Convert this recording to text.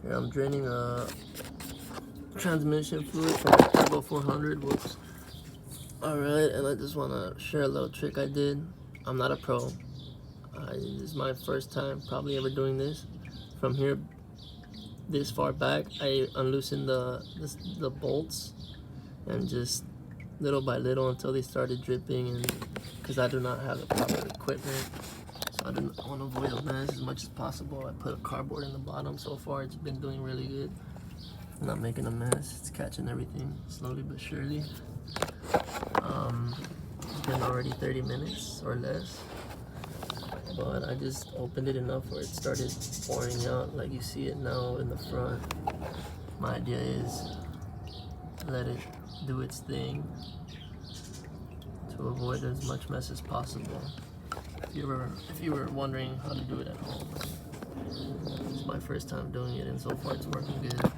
Here I'm draining a transmission fluid from a Turbo 400. Whoops. Alright, and I just want to share a little trick I did. I'm not a pro. This is my first time probably ever doing this. From here this far back, I unloosened the bolts and just little by little until they started dripping, and because I do not have the proper equipment, so I want to avoid a mess as much as possible. I put a cardboard in the bottom. So far it's been doing really good. I'm not making a mess. It's catching everything slowly but surely. It's been already 30 minutes or less, but I just opened it enough where it started pouring out like you see it now in the front. My idea is let it do its thing to avoid as much mess as possible. If you were wondering how to do it at home, it's my first time doing it, and so far it's working good.